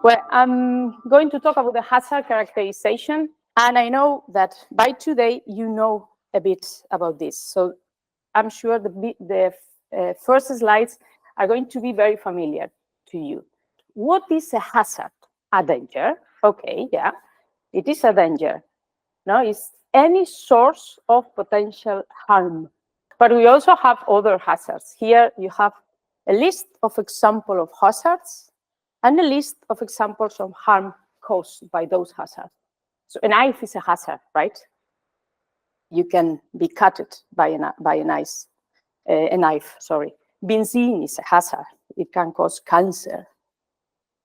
Well, I'm going to talk about the hazard characterization, and I know that by today you know a bit about this. So I'm sure the first slides are going to be very familiar to you. What is a hazard? A danger. Okay, yeah, it is a danger. No, it's any source of potential harm. But we also have other hazards. Here you have a list of examples of hazards and a list of examples of harm caused by those hazards. So a knife is a hazard, right? You can be cut by a knife. Sorry. Benzene is a hazard. It can cause cancer.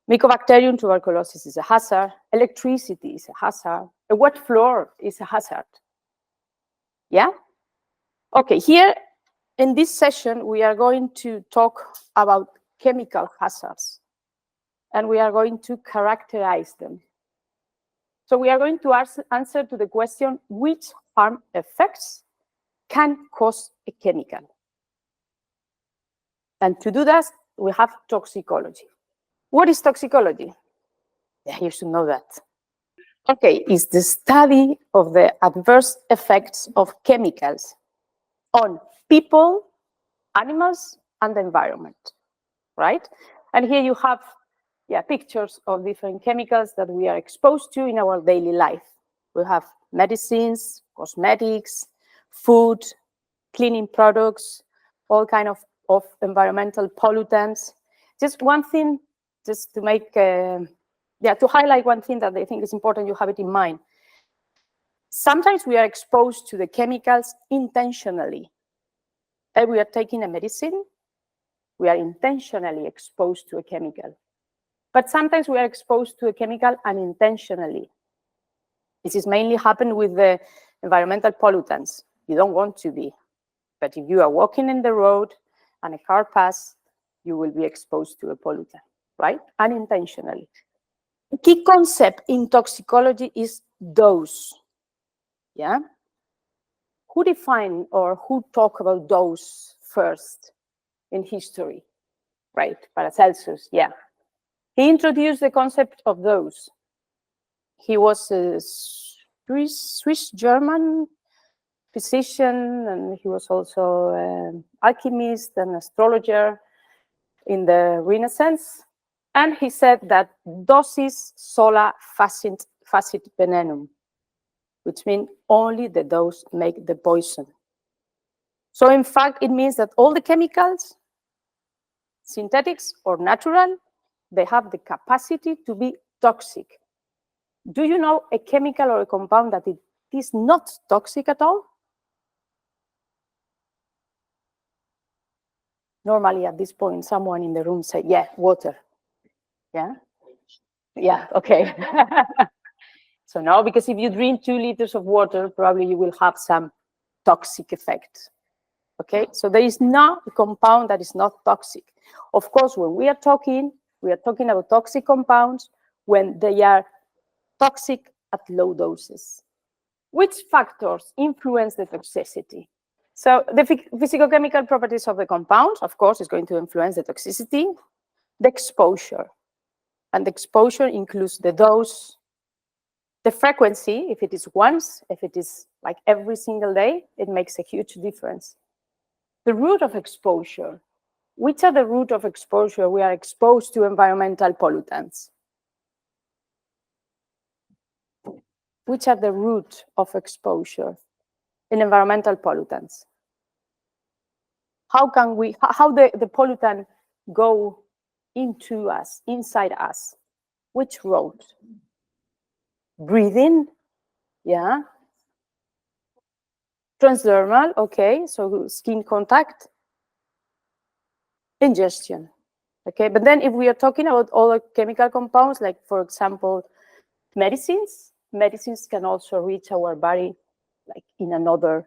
Mycobacterium tuberculosis is a hazard. Electricity is a hazard. A wet floor is a hazard. Yeah? Okay, here in this session, we are going to talk about chemical hazards, and we are going to characterize them. So we are going to answer to the question, which harm effects can cause a chemical? And to do that, we have toxicology. What is toxicology? Yeah, you should know that. Okay, it's the study of the adverse effects of chemicals on people, animals, and the environment, right? And here you have pictures of different chemicals that we are exposed to in our daily life. We have medicines, cosmetics, food, cleaning products, all kind of environmental pollutants. Just one thing, just to make, to highlight one thing that I think is important you have it in mind. Sometimes we are exposed to the chemicals intentionally. If we are taking a medicine, we are intentionally exposed to a chemical. But sometimes we are exposed to a chemical unintentionally. This is mainly happened with the environmental pollutants. You don't want to be. But if you are walking in the road and a car passes, you will be exposed to a pollutant, right? Unintentionally. The key concept in toxicology is dose. Yeah? Who defined or who talked about dose first in history? Right, Paracelsus, yeah. He introduced the concept of dose. He was a Swiss-German physician, and he was also an alchemist and astrologer in the Renaissance. And he said that dosis sola facit venenum, which means only the dose make the poison. So in fact, it means that all the chemicals, synthetics or natural, they have the capacity to be toxic. Do you know a chemical or a compound that it is not toxic at all? Normally at this point, someone in the room say, yeah, water. Yeah? Yeah, okay. So no, because if you drink 2 liters of water, probably you will have some toxic effect. Okay, so there is not a compound that is not toxic. Of course, when we are talking about toxic compounds when they are toxic at low doses. Which factors influence the toxicity? So the physicochemical properties of the compound, of course, is going to influence the toxicity, the exposure. And the exposure includes the dose, the frequency, if it is once, if it is like every single day, it makes a huge difference. The route of exposure. Which are the route of exposure we are exposed to environmental pollutants? Which are the route of exposure in environmental pollutants? How the pollutant go into us, inside us? Which route? Breathing, yeah. Transdermal, okay, so skin contact. Ingestion, okay. But then if we are talking about other chemical compounds, like for example, medicines can also reach our body like in another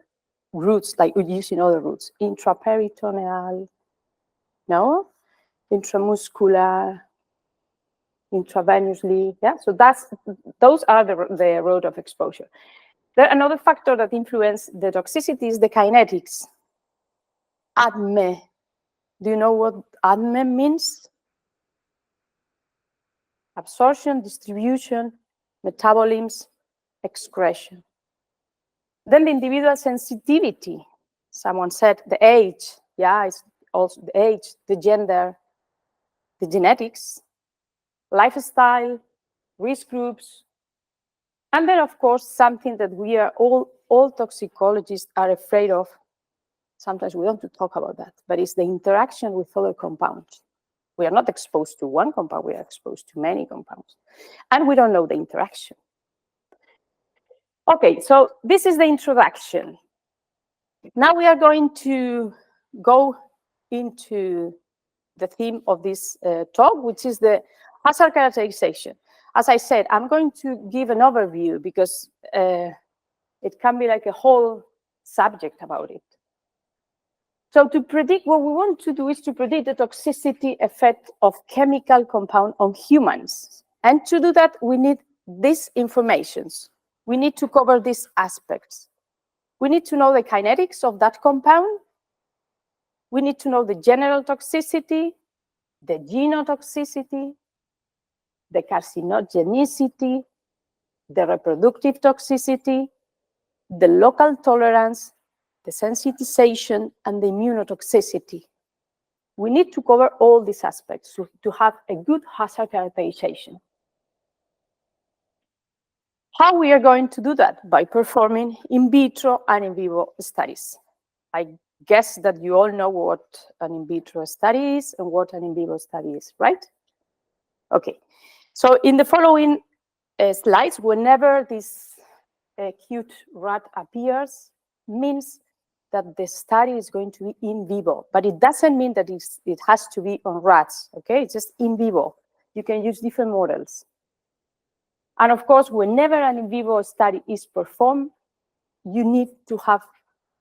routes, like we use in other routes, intraperitoneal, no, intramuscular, intravenously, yeah. So those are the route of exposure. Another factor that influences the toxicity is the kinetics. ADME. Do you know what ADME means? absorption, distribution, metabolism, excretion. Then the individual sensitivity. Someone said the age, yeah, it's also the age, the gender, the genetics, lifestyle, risk groups, and then, of course, something that we are all toxicologists are afraid of. Sometimes we don't talk about that, but it's the interaction with other compounds. We are not exposed to one compound, we are exposed to many compounds. And we don't know the interaction. Okay, so this is the introduction. Now we are going to go into the theme of this talk, which is the hazard characterization. As I said, I'm going to give an overview because it can be like a whole subject about it. So to predict, what we want to do is to predict the toxicity effect of chemical compound on humans. And to do that, we need these informations. We need to cover these aspects. We need to know the kinetics of that compound. We need to know the general toxicity, the genotoxicity, the carcinogenicity, the reproductive toxicity, the local tolerance, the sensitization, and the immunotoxicity. We need to cover all these aspects to have a good hazard characterization. How we are going to do that? By performing in vitro and in vivo studies. I guess that you all know what an in vitro study is and what an in vivo study is, right? Okay, so in the following slides, whenever this cute rat appears, means that the study is going to be in vivo, but it doesn't mean that it has to be on rats, okay? It's just in vivo. You can use different models. And of course, whenever an in vivo study is performed, you need to have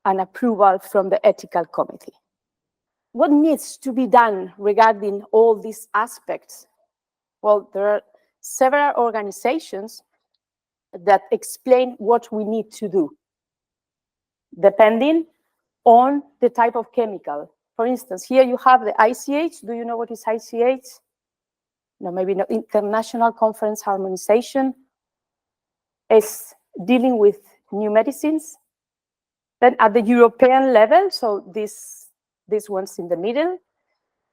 an approval from the ethical committee. What needs to be done regarding all these aspects? Well, there are several organizations that explain what we need to do, depending on the type of chemical. For instance, here you have the ICH. Do you know what is ICH? No, maybe not. International Conference Harmonization is dealing with new medicines. Then at the European level, so this one's in the middle,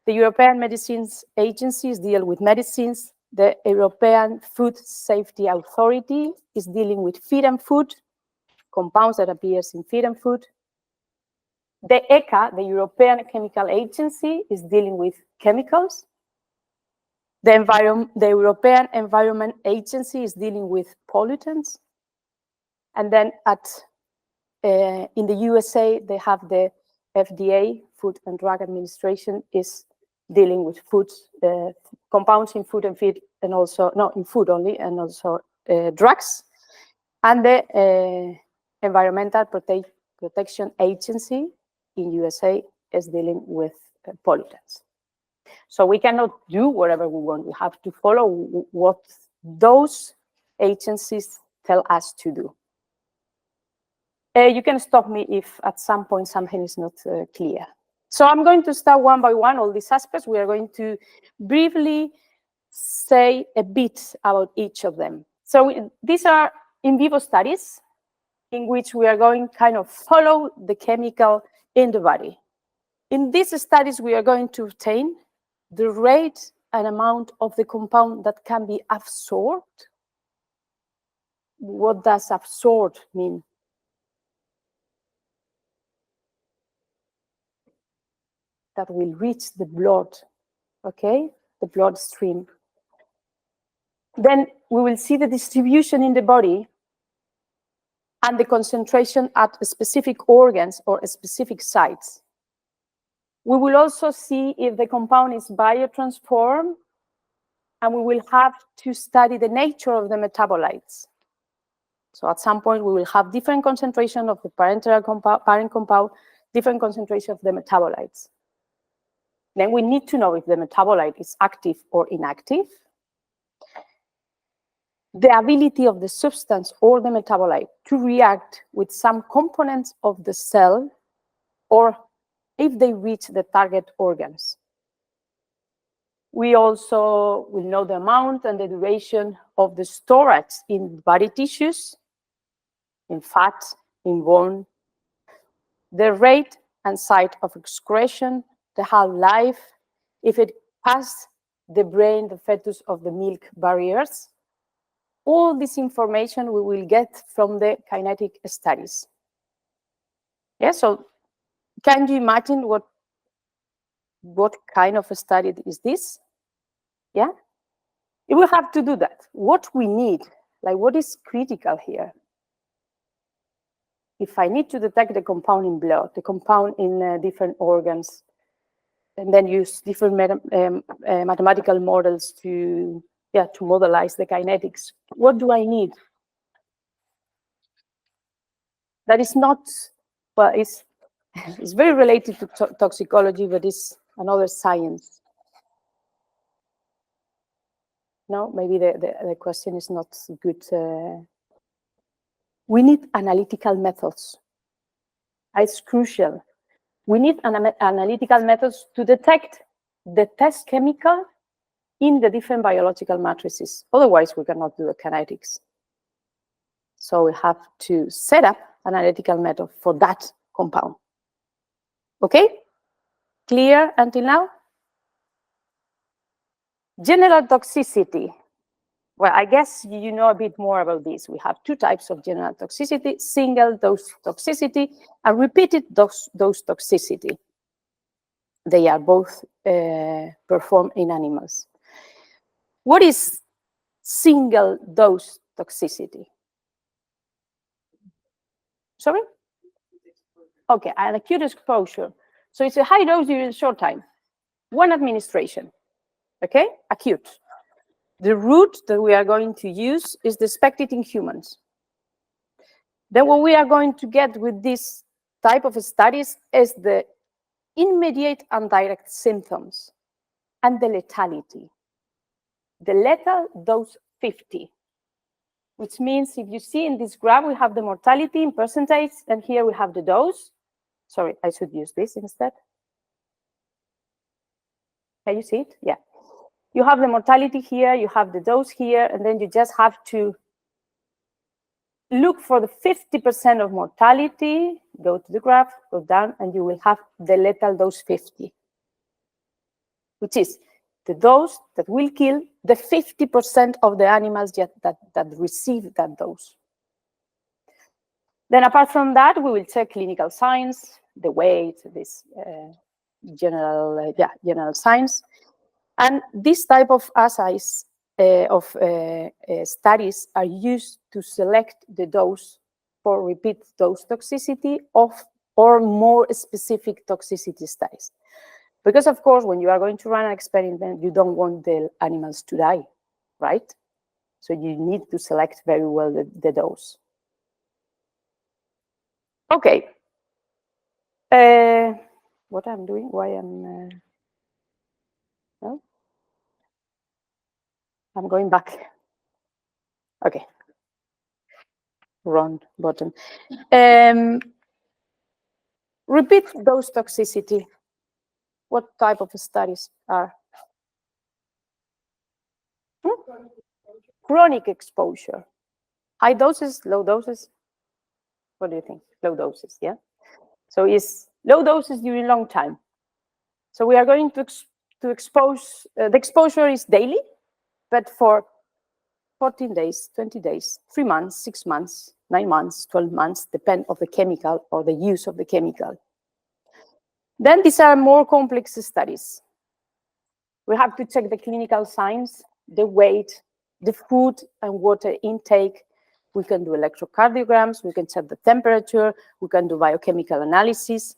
the European Medicines Agencies deal with medicines. The European Food Safety Authority is dealing with feed and food, compounds that appears in feed and food. The ECHA, the European Chemical Agency, is dealing with chemicals. The European Environment Agency is dealing with pollutants. And then in the USA, they have the FDA, Food and Drug Administration, is dealing with foods, compounds in food and feed, and also, no, in food only, and also drugs. And the Environmental Protection Agency in USA is dealing with pollutants. So we cannot do whatever we want. We have to follow what those agencies tell us to do. You can stop me if at some point something is not clear. So I'm going to start one by one, all these aspects. We are going to briefly say a bit about each of them. So these are in vivo studies in which we are going kind of follow the chemical in the body. In these studies, we are going to obtain the rate and amount of the compound that can be absorbed. What does absorbed mean? That will reach the blood, okay? The bloodstream. Then we will see the distribution in the body and the concentration at specific organs or specific sites. We will also see if the compound is biotransformed, and we will have to study the nature of the metabolites. So at some point, we will have different concentration of the parent compound, different concentration of the metabolites. Then we need to know if the metabolite is active or inactive, the ability of the substance or the metabolite to react with some components of the cell, or if they reach the target organs. We also will know the amount and the duration of the storage in body tissues, in fat, in bone, the rate and site of excretion, the half-life, if it passed the brain, the fetus, of the milk barriers. All this information we will get from the kinetic studies. Yeah, so can you imagine what kind of a study is this? Yeah, if we have to do that, what we need, like what is critical here? If I need to detect the compound in blood, the compound in different organs, and then use different mathematical models to modelize the kinetics, what do I need? That is not, well, it's very related to toxicology, but it's another science. No, maybe the question is not good. We need analytical methods. It's crucial. We need analytical methods to detect the test chemical in the different biological matrices. Otherwise, we cannot do the kinetics. So we have to set up an analytical method for that compound. Okay? Clear until now? General toxicity. Well, I guess you know a bit more about this. We have two types of general toxicity: single dose toxicity and repeated dose toxicity. They are both performed in animals. What is single dose toxicity? Sorry? Okay, an acute exposure. So it's a high dose during a short time. One administration. Okay, acute. The route that we are going to use is the expected in humans. Then what we are going to get with this type of studies is the immediate and direct symptoms and the lethality. The lethal dose 50, which means if you see in this graph, we have the mortality in percentage, and here we have the dose. Sorry, I should use this instead. Can you see it? Yeah. You have the mortality here, you have the dose here, and then you just have to look for the 50% of mortality, go to the graph, go down, and you will have the lethal dose 50, which is the dose that will kill the 50% of the animals that receive that dose. Then apart from that, we will check clinical signs, the weight, this general signs. And this type of assays studies are used to select the dose for repeat dose toxicity or more specific toxicity studies. Because of course, when you are going to run an experiment, you don't want the animals to die, right? So you need to select very well the dose. Okay. What I'm doing, why I'm, no? I'm going back. Okay. Wrong button. Repeat dose toxicity. What type of studies are? Chronic exposure. High doses, low doses? What do you think? Low doses, yeah? So it's low doses during long time. So we are going to expose, the exposure is daily, but for 14 days, 20 days, 3 months, 6 months, 9 months, 12 months, depend on the chemical or the use of the chemical. Then these are more complex studies. We have to check the clinical signs, the weight, the food and water intake. We can do electrocardiograms, we can check the temperature, we can do biochemical analysis.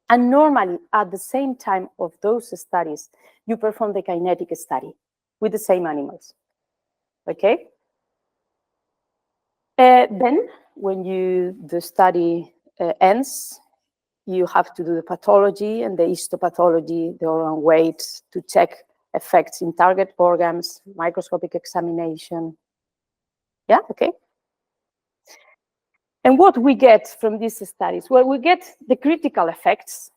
And normally, at the same time of those studies, you perform the kinetic study with the same animals. Okay? Then, when the study ends, you have to do the pathology and the histopathology, the organ weight, to check effects in target organs, microscopic examination. Yeah, okay. And what we get from these studies? Well, we get the critical effects,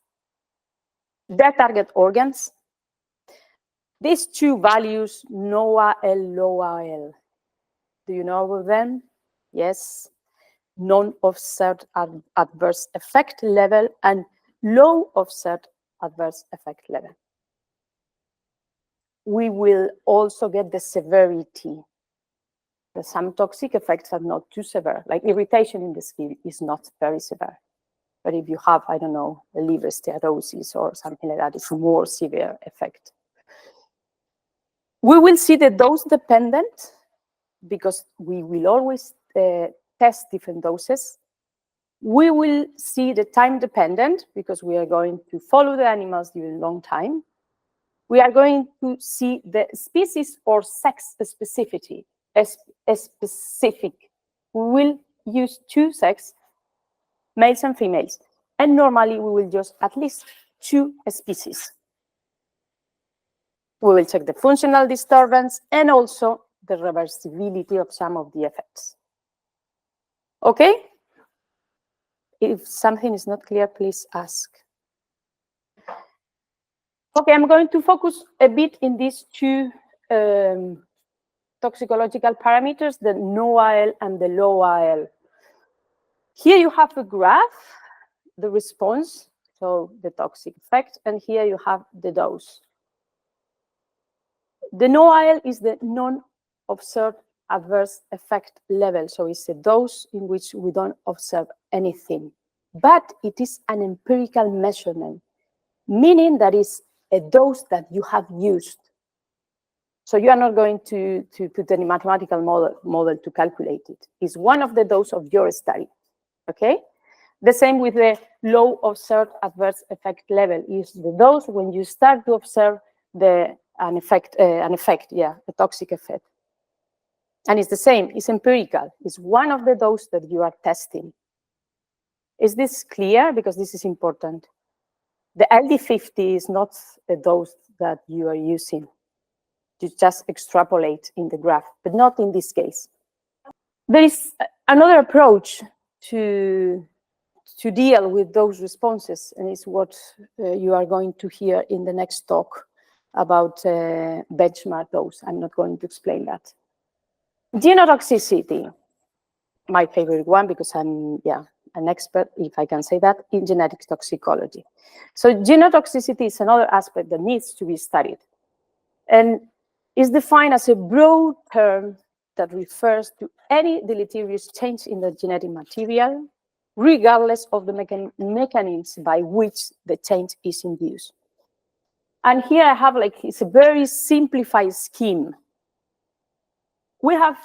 their target organs, These two values, NOAA-L, LOAA-L, do you know about them? Yes. Non-observed adverse effect level and low observed adverse effect level. We will also get the severity. Some toxic effects are not too severe, like irritation in the skin is not very severe. But if you have, I don't know, a liver steatosis or something like that, it's a more severe effect. We will see the dose dependent, because we will always test different doses. We will see the time dependent, because we are going to follow the animals during a long time. We are going to see the species or sex specificity, specific. We will use two sexes, males and females. And normally we will use at least two species. We will check the functional disturbance and also the reversibility of some of the effects. Okay? If something is not clear, please ask. Okay, I'm going to focus a bit in these two toxicological parameters, the NOAA-L and the LOAA-L. Here you have a graph, the response, so the toxic effect, and here you have the dose. The NOAA-L is the non-observed adverse effect level, so it's a dose in which we don't observe anything. But it is an empirical measurement, meaning that it's a dose that you have used. So you are not going to put any mathematical model to calculate it. It's one of the doses of your study, okay? The same with the low observed adverse effect level is the dose when you start to observe an effect, a toxic effect. And it's the same, it's empirical. It's one of the doses that you are testing. Is this clear? Because this is important. The LD50 is not a dose that you are using. You just extrapolate in the graph, but not in this case. There is another approach to deal with those responses, and it's what you are going to hear in the next talk about benchmark dose. I'm not going to explain that. Genotoxicity, my favorite one, because I'm an expert, if I can say that, in genetic toxicology. So genotoxicity is another aspect that needs to be studied, and is defined as a broad term that refers to any deleterious change in the genetic material, regardless of the mechanisms by which the change is induced. And here I have, it's a very simplified scheme. We have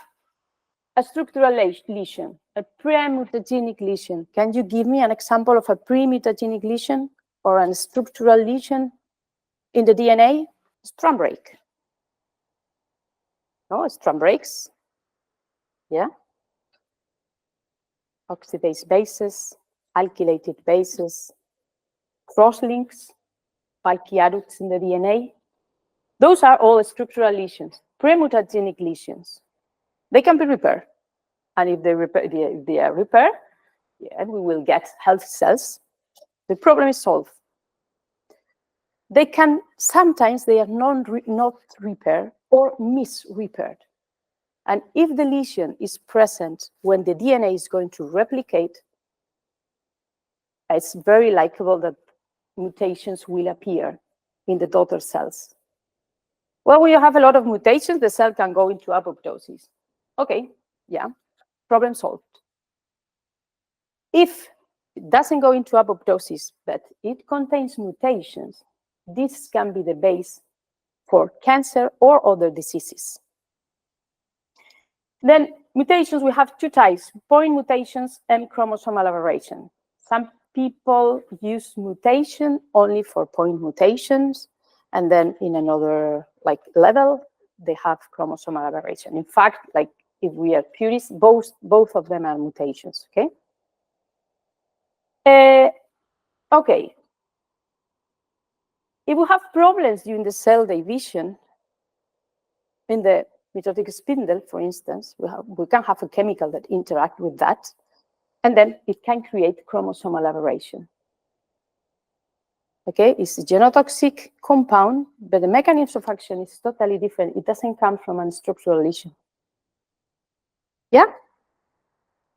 a structural lesion, a pre-mutagenic lesion. Can you give me an example of a pre-mutagenic lesion or a structural lesion in the DNA? Strand break. No, strand breaks. Yeah. Oxidase bases, alkylated bases, crosslinks, bulky adducts in the DNA. Those are all structural lesions, pre-mutagenic lesions. They can be repaired. And if they are repaired, we will get healthy cells. The problem is solved. Sometimes they are not repaired or misrepaired. And if the lesion is present when the DNA is going to replicate, it's very likely that mutations will appear in the daughter cells. Well, when you have a lot of mutations, the cell can go into apoptosis. Okay, yeah, problem solved. If it doesn't go into apoptosis, but it contains mutations, this can be the base for cancer or other diseases. Then mutations, we have two types, point mutations and chromosomal aberration. Some people use mutation only for point mutations, and then in another level, they have chromosomal aberration. In fact, if we are purists, both of them are mutations, okay? Okay. If we have problems during the cell division, in the mitotic spindle, for instance, we can have a chemical that interacts with that, and then it can create chromosomal aberration. Okay, it's a genotoxic compound, but the mechanism of action is totally different. It doesn't come from a structural lesion. Yeah?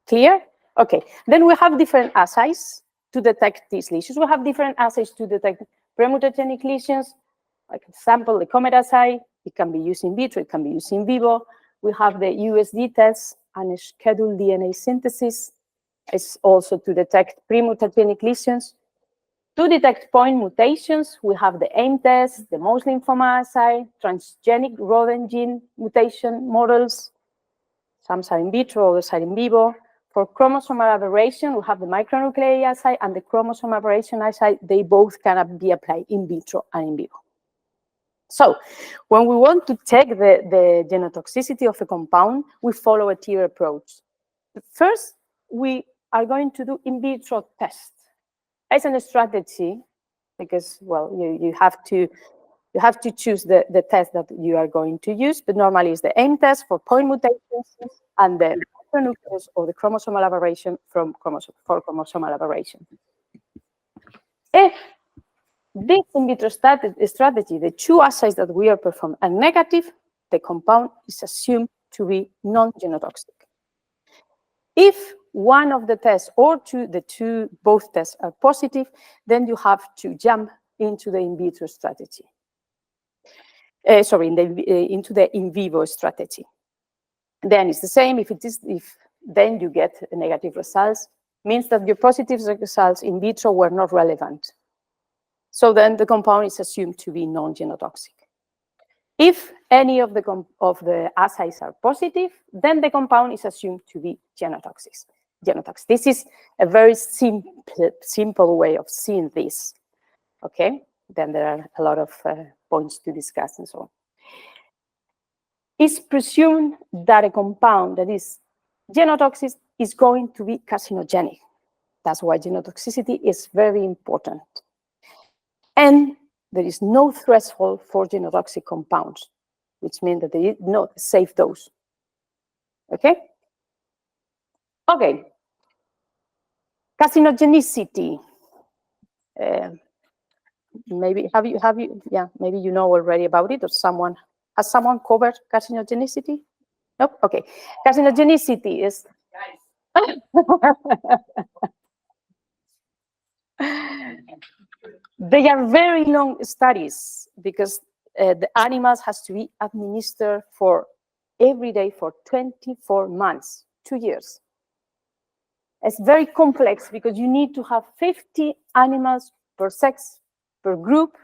Clear? Okay, then we have different assays to detect these lesions. We have different assays to detect premutagenic lesions. Like example, the COMET assay, it can be used in vitro, it can be used in vivo. We have the USD test and scheduled DNA synthesis. It's also to detect premutagenic lesions. To detect point mutations, we have the AIM test, the mouse lymphoma assay, transgenic rodent gene mutation models. Some are in vitro, others are in vivo. For chromosomal aberration, we have the micronuclei assay and the chromosome aberration assay. They both can be applied in vitro and in vivo. So when we want to check the genotoxicity of a compound, we follow a tier approach. First, we are going to do in vitro tests. As a strategy, because, well, you have to choose the test that you are going to use, but normally it's the AIM test for point mutations and the micronucleus or the chromosomal aberration for chromosomal aberration. If this in vitro strategy, the two assays that we are performing are negative, the compound is assumed to be non-genotoxic. If one of the tests or both tests are positive, then you have to jump into the in vitro strategy. Into the in vivo strategy. Then it's the same. If then you get negative results, means that your positive results in vitro were not relevant. So then the compound is assumed to be non-genotoxic. If any of the assays are positive, then the compound is assumed to be genotoxic. This is a very simple way of seeing this. Okay, then there are a lot of points to discuss and so on. It's presumed that a compound that is genotoxic is going to be carcinogenic. That's why genotoxicity is very important. And there is no threshold for genotoxic compounds, which means that there is no safe dose. Okay? Okay. Carcinogenicity. Maybe maybe you know already about it, or has someone covered carcinogenicity? Nope. Okay. Carcinogenicity is they are very long studies because the animals has to be administered for every day for 24 months, 2 years. It's very complex because you need to have 50 animals per sex, per group,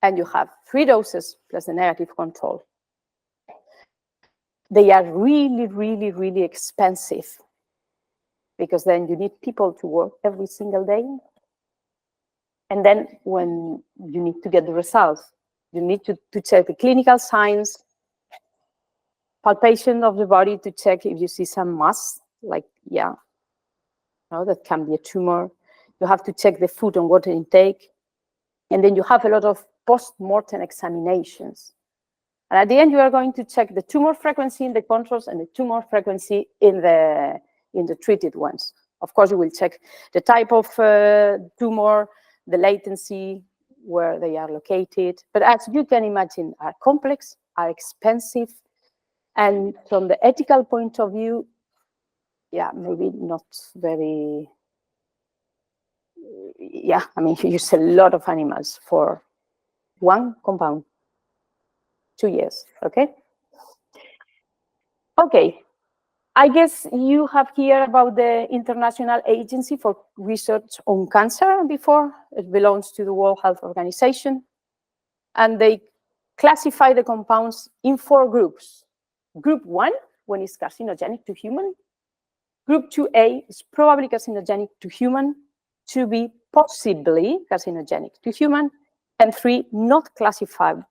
and you have 3 doses plus the negative control. They are really, really, really expensive because then you need people to work every single day. And then when you need to get the results, you need to check the clinical signs, palpation of the body to check if you see some mass, like, that can be a tumor. You have to check the food and water intake. And then you have a lot of post-mortem examinations. And at the end, you are going to check the tumor frequency in the controls and the tumor frequency in the treated ones. Of course, you will check the type of tumor, the latency, where they are located. But as you can imagine, are complex, are expensive, and from the ethical point of view, maybe not very, I mean, you use a lot of animals for one compound, 2 years, okay? Okay, I guess you have heard about the International Agency for Research on Cancer before. It belongs to the World Health Organization. And they classify the compounds in 4 groups. Group 1, when it's carcinogenic to human. Group 2A is probably carcinogenic to human. 2B, possibly carcinogenic to human. And 3, not classifiable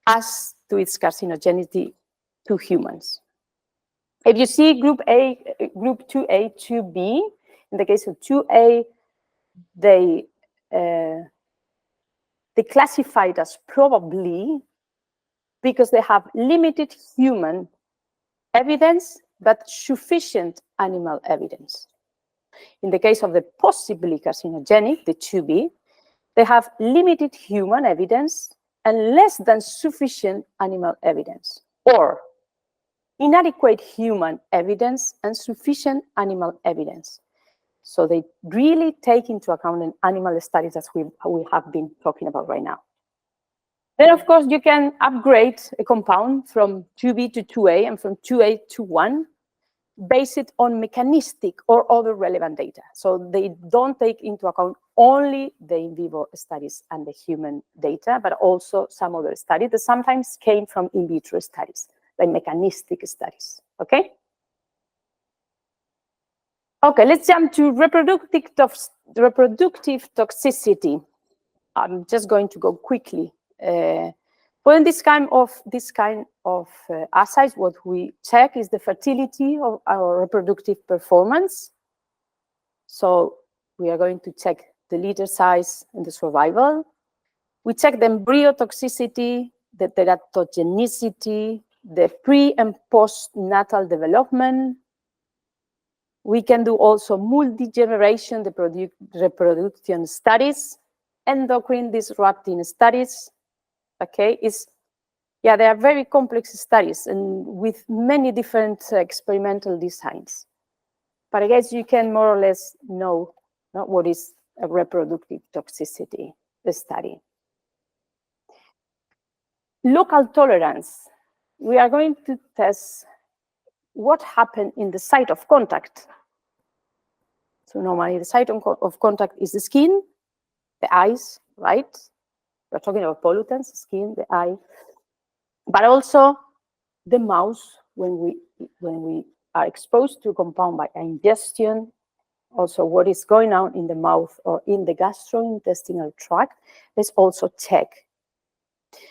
as to its carcinogenicity to humans. If you see group 2A, 2B, in the case of 2A, they classify it as probably because they have limited human evidence, but sufficient animal evidence. In the case of the possibly carcinogenic, the 2B, they have limited human evidence and less than sufficient animal evidence, or inadequate human evidence and sufficient animal evidence. So they really take into account an animal studies as we have been talking about right now. Then, of course, you can upgrade a compound from 2B to 2A and from 2A to 1, based on mechanistic or other relevant data. So they don't take into account only the in vivo studies and the human data, but also some other studies that sometimes came from in vitro studies, like mechanistic studies, okay? Okay, let's jump to reproductive toxicity. I'm just going to go quickly. Well, in this kind of assays, what we check is the fertility of our reproductive performance. So we are going to check the litter size and the survival. We check the embryo toxicity, the teratogenicity, the pre and postnatal development. We can do also multi-generation reproduction studies, endocrine disrupting studies. Okay, yeah, they are very complex studies and with many different experimental designs. But I guess you can more or less know what is a reproductive toxicity study. Local tolerance. We are going to test what happened in the site of contact. So normally the site of contact is the skin, the eyes, right? We're talking about pollutants, skin, the eye, but also the mouth when we are exposed to a compound by ingestion. Also, what is going on in the mouth or in the gastrointestinal tract is also checked.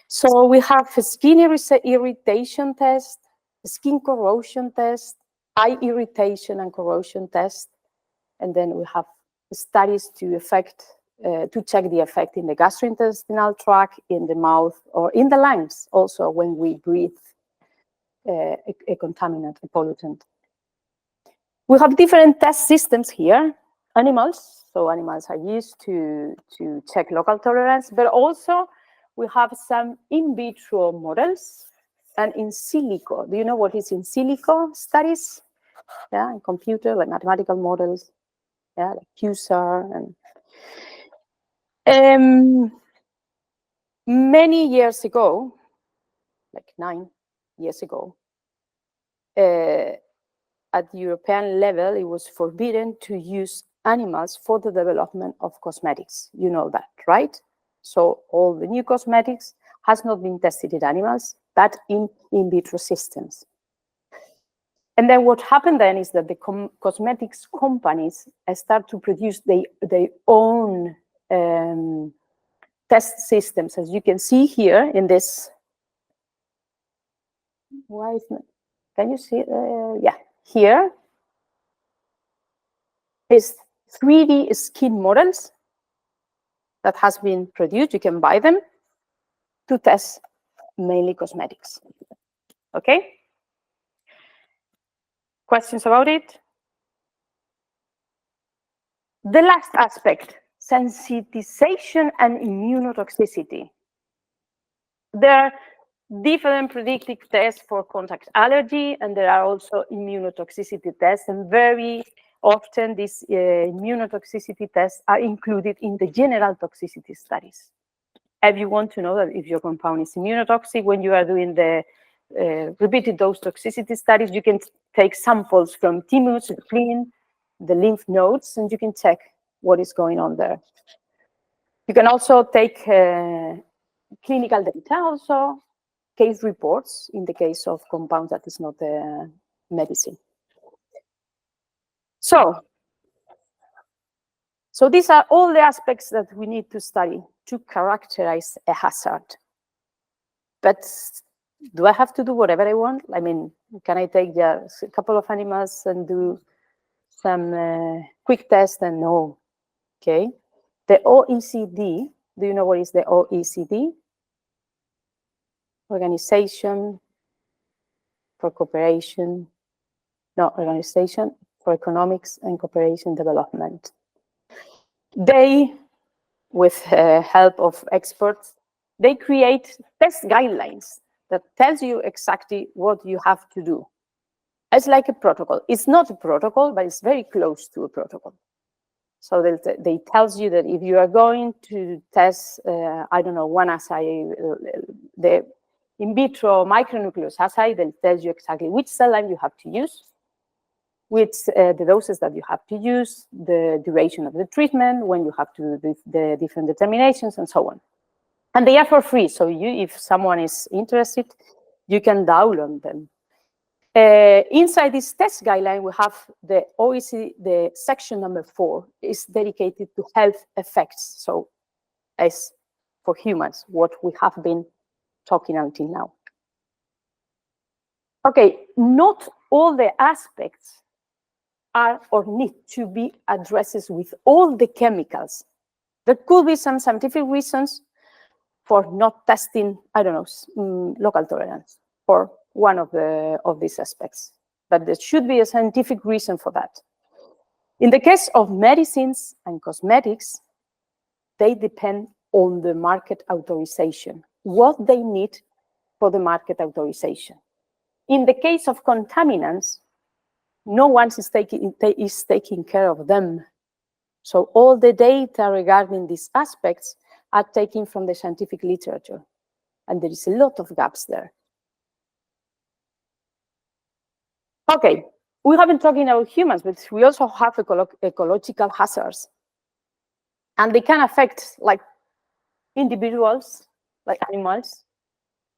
So we have a skin irritation test, a skin corrosion test, eye irritation and corrosion test, and then we have studies to check the effect in the gastrointestinal tract, in the mouth, or in the lungs, also when we breathe a contaminant, a pollutant. We have different test systems here. Animals, so animals are used to check local tolerance, but also we have some in vitro models and in silico. Do you know what is in silico studies? Yeah, in computer, like mathematical models. Yeah, like QSAR and many years ago, like 9 years ago, at the European level, it was forbidden to use animals for the development of cosmetics. You know that, right? So all the new cosmetics has not been tested in animals, but in vitro systems. And then what happened then is that the cosmetics companies start to produce their own test systems, as you can see here in this. Why is not? Can you see? Yeah, here is 3D skin models that has been produced. You can buy them to test mainly cosmetics. Okay? Questions about it? The last aspect, sensitization and immunotoxicity. There are different predictive tests for contact allergy, and there are also immunotoxicity tests, and very often these immunotoxicity tests are included in the general toxicity studies. If you want to know that if your compound is immunotoxic, when you are doing the repeated dose toxicity studies, you can take samples from thymus, the spleen, the lymph nodes, and you can check what is going on there. You can also take clinical data, also case reports in the case of compounds that is not medicine. So these are all the aspects that we need to study to characterize a hazard. But do I have to do whatever I want? I mean, can I take just a couple of animals and do some quick tests? And no, okay. The OECD, do you know what is the OECD? Organization for Cooperation, no, Organization for Economics and Cooperation Development. They, with help of experts, they create test guidelines that tells you exactly what you have to do. It's like a protocol. It's not a protocol, but it's very close to a protocol. So they tells you that if you are going to test, I don't know, one assay, the in vitro micronucleus assay, they'll tell you exactly which cell line you have to use, which the doses that you have to use, the duration of the treatment, when you have to do the different determinations, and so on. And they are for free. So if someone is interested, you can download them. Inside this test guideline, we have the OECD, the section number 4 is dedicated to health effects. So as for humans, what we have been talking until now. Okay, not all the aspects are or need to be addressed with all the chemicals. There could be some scientific reasons for not testing, I don't know, local tolerance for one of these aspects. But there should be a scientific reason for that. In the case of medicines and cosmetics, they depend on the market authorization, what they need for the market authorization. In the case of contaminants, no one is taking care of them. So all the data regarding these aspects are taken from the scientific literature, and there is a lot of gaps there. Okay, we have been talking about humans, but we also have ecological hazards. And they can affect like individuals, like animals.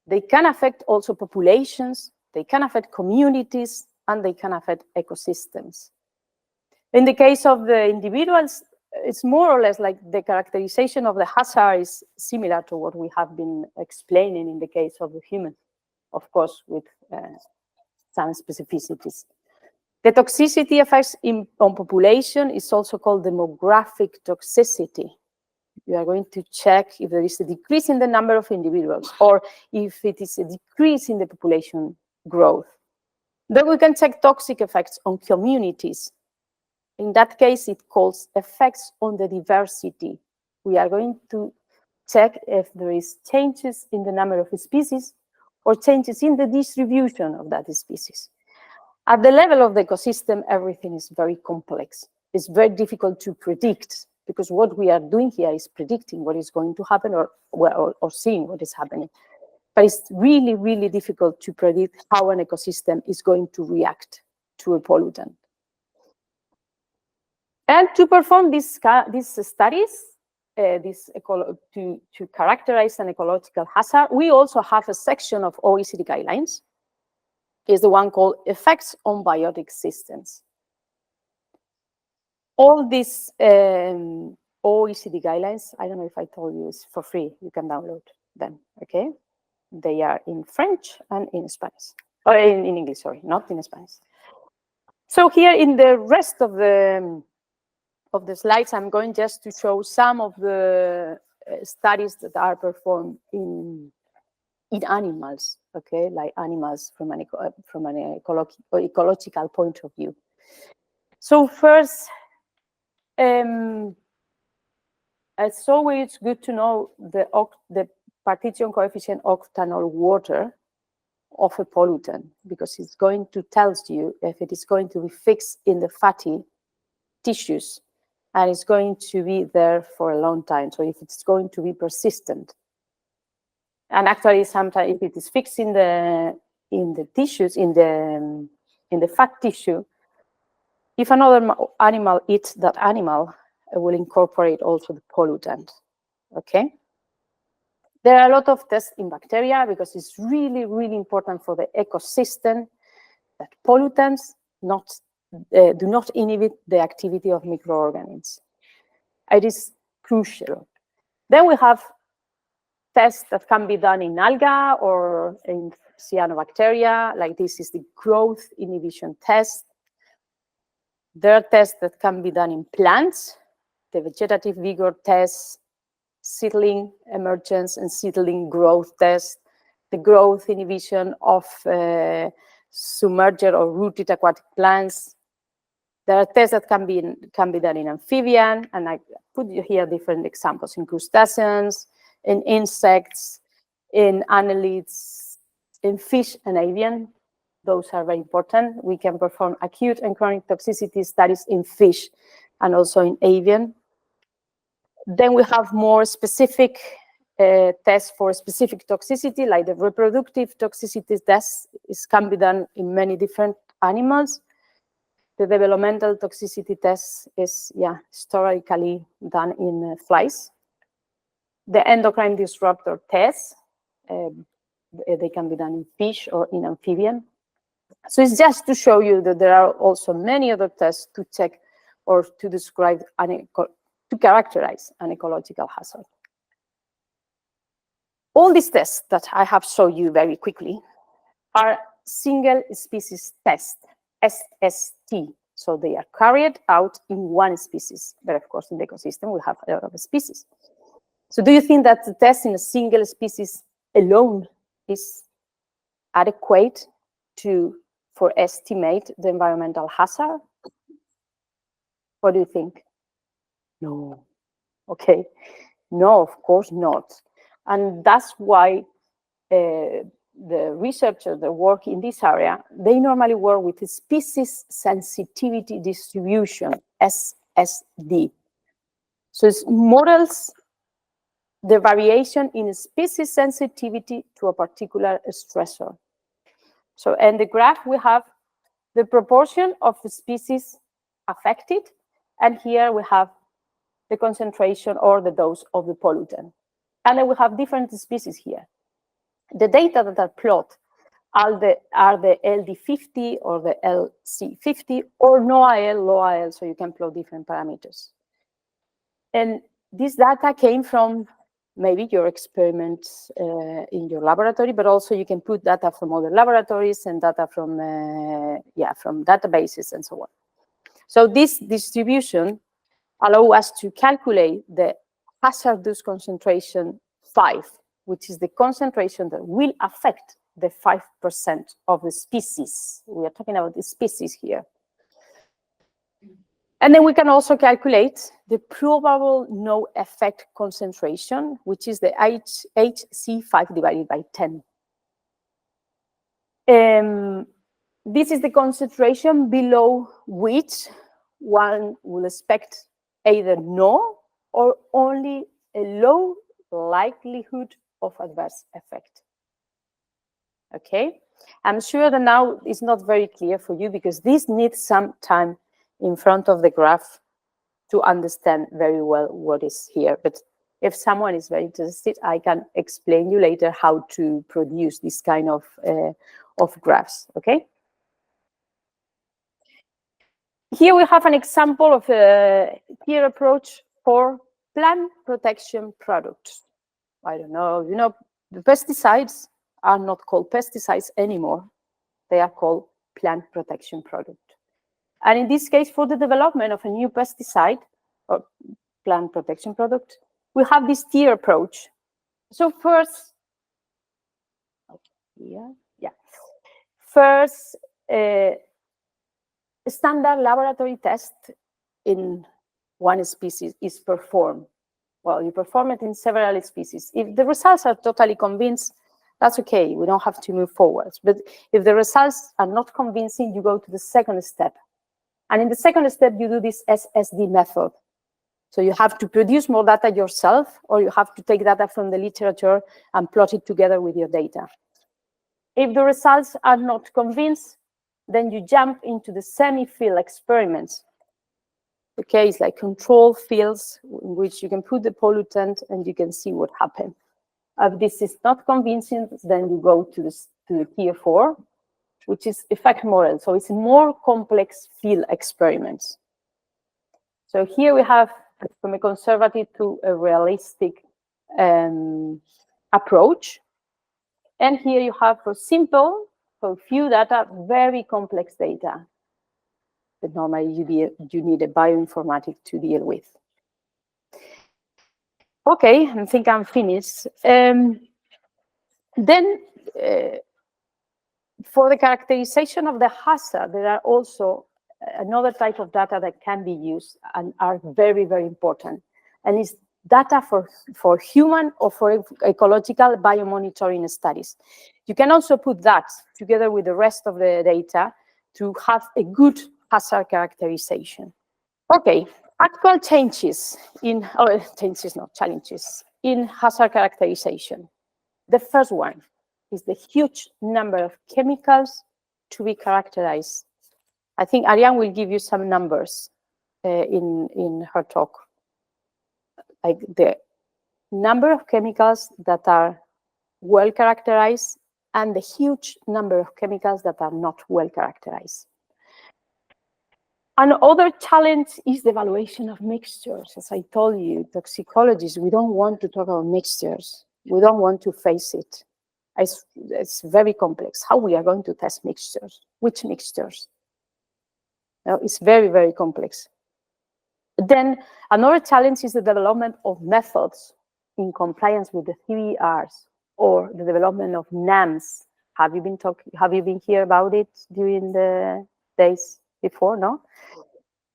They can affect also populations. They can affect communities, and they can affect ecosystems. In the case of the individuals, it's more or less like the characterization of the hazard is similar to what we have been explaining in the case of the human, of course, with some specificities. The toxicity effects on population is also called demographic toxicity. You are going to check if there is a decrease in the number of individuals or if it is a decrease in the population growth. Then we can check toxic effects on communities. In that case, it calls effects on the diversity. We are going to check if there is changes in the number of species or changes in the distribution of that species. At the level of the ecosystem, everything is very complex. It's very difficult to predict because what we are doing here is predicting what is going to happen or seeing what is happening. But it's really, really difficult to predict how an ecosystem is going to react to a pollutant. And to perform these studies, to characterize an ecological hazard, we also have a section of OECD guidelines. Is the one called Effects on Biotic Systems. All these OECD guidelines, I don't know if I told you, it's for free. You can download them, okay? They are in French and in Spanish. Or in English, sorry, not in Spanish. So here in the rest of the slides, I'm going just to show some of the studies that are performed in animals, okay, like animals from an ecological point of view. So first, it's always good to know the partition coefficient octanol water of a pollutant, because it's going to tell you if it is going to be fixed in the fatty tissues and it's going to be there for a long time. So if it's going to be persistent. And actually, sometimes if it is fixed in the tissues, in the fat tissue, if another animal eats that animal, it will incorporate also the pollutant. Okay. There are a lot of tests in bacteria because it's really, really important for the ecosystem that pollutants do not inhibit the activity of microorganisms. It is crucial. Then we have tests that can be done in algae or in cyanobacteria, like this is the growth inhibition test. There are tests that can be done in plants, the vegetative vigor test, seedling emergence and seedling growth test, the growth inhibition of submerged or rooted aquatic plants, There are tests that can be done in amphibian, and I put here different examples in crustaceans, in insects, in annelids, in fish and avian. Those are very important. We can perform acute and chronic toxicity studies in fish and also in avian. Then we have more specific tests for specific toxicity, like the reproductive toxicity test. It can be done in many different animals. The developmental toxicity test is, historically done in flies. The endocrine disruptor tests, they can be done in fish or in amphibian. So it's just to show you that there are also many other tests to check or to describe, to characterize an ecological hazard. All these tests that I have shown you very quickly are single species tests, SST. So they are carried out in one species. But of course, in the ecosystem, we have a lot of species. So do you think that the test in a single species alone is adequate for estimate the environmental hazard? What do you think? No. Okay. No, of course not. And that's why the researchers that work in this area, they normally work with a species sensitivity distribution, SSD. So it models the variation in species sensitivity to a particular stressor. So in the graph, we have the proportion of the species affected, and here we have the concentration or the dose of the pollutant. And then we have different species here. The data that are plotted are the LD50 or the LC50 or no IL, low IL, so you can plot different parameters. And this data came from maybe your experiments in your laboratory, but also you can put data from other laboratories and data from databases and so on. So this distribution allows us to calculate the hazardous concentration 5, which is the concentration that will affect the 5% of the species. We are talking about the species here. And then we can also calculate the probable no effect concentration, which is the HC5 divided by 10. This is the concentration below which one will expect either no or only a low likelihood of adverse effect. Okay, I'm sure that now it's not very clear for you because this needs some time in front of the graph to understand very well what is here. But if someone is very interested, I can explain you later how to produce this kind of graphs, okay? Here we have an example of a peer approach for plant protection products. I don't know, you know, the pesticides are not called pesticides anymore. They are called plant protection product. And in this case, for the development of a new pesticide or plant protection product, we have this tier approach. So first, first, a standard laboratory test in one species is performed. Well, you perform it in several species. If the results are totally convinced, that's okay. We don't have to move forward. But if the results are not convincing, you go to the second step. And in the second step, you do this SSD method. So you have to produce more data yourself, or you have to take data from the literature and plot it together with your data. If the results are not convinced, then you jump into the semi-field experiments. Okay, it's like control fields in which you can put the pollutant and you can see what happens. If this is not convincing, then you go to the tier 4, which is effect model. So it's more complex field experiments. So here we have from a conservative to a realistic approach. And here you have for simple, for few data, very complex data that normally you need a bioinformatic to deal with. Okay, I think I'm finished. Then for the characterization of the hazard, there are also another type of data that can be used and are very, very important. And it's data for human or for ecological biomonitoring studies. You can also put that together with the rest of the data to have a good hazard characterization. Okay, actual changes in, or changes, not challenges, in hazard characterization. The first one is the huge number of chemicals to be characterized. I think Ariane will give you some numbers in her talk, like the number of chemicals that are well characterized and the huge number of chemicals that are not well characterized. Another challenge is the evaluation of mixtures. As I told you, toxicologists, we don't want to talk about mixtures. We don't want to face it. It's very complex. How we are going to test mixtures? Which mixtures? It's very, very complex. Then another challenge is the development of methods in compliance with the 3Rs or the development of NAMs. Have you been here about it during the days before? No.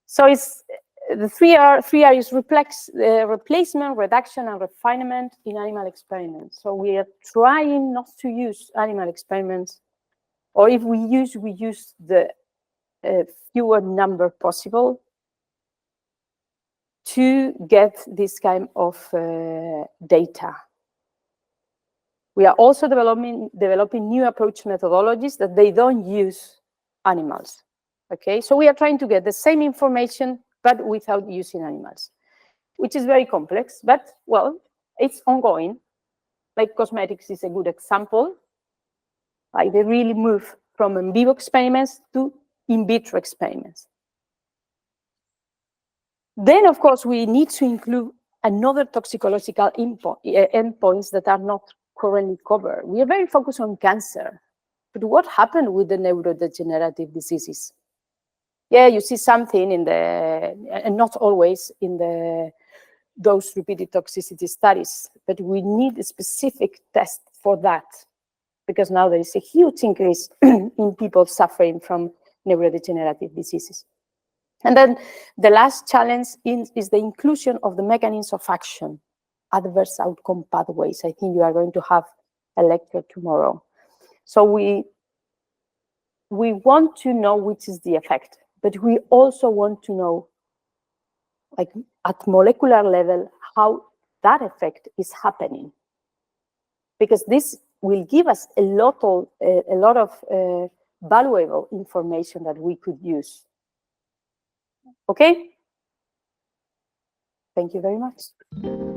So it's the 3R is replacement, reduction, and refinement in animal experiments. So we are trying not to use animal experiments, or if we use the fewer number possible to get this kind of data. We are also developing new approach methodologies that they don't use animals. Okay, so we are trying to get the same information, but without using animals, which is very complex, but well, it's ongoing. Like cosmetics is a good example. Like they really move from in vivo experiments to in vitro experiments. Then, of course, we need to include another toxicological endpoints that are not currently covered. We are very focused on cancer, but what happened with the neurodegenerative diseases? Yeah, you see something in the, and not always in the those repeated toxicity studies, but we need a specific test for that, because now there is a huge increase in people suffering from neurodegenerative diseases. And then the last challenge is the inclusion of the mechanisms of action, adverse outcome pathways. I think you are going to have a lecture tomorrow. So we want to know which is the effect, but we also want to know, like at molecular level, how that effect is happening, because this will give us a lot of valuable information that we could use. Okay? Thank you very much.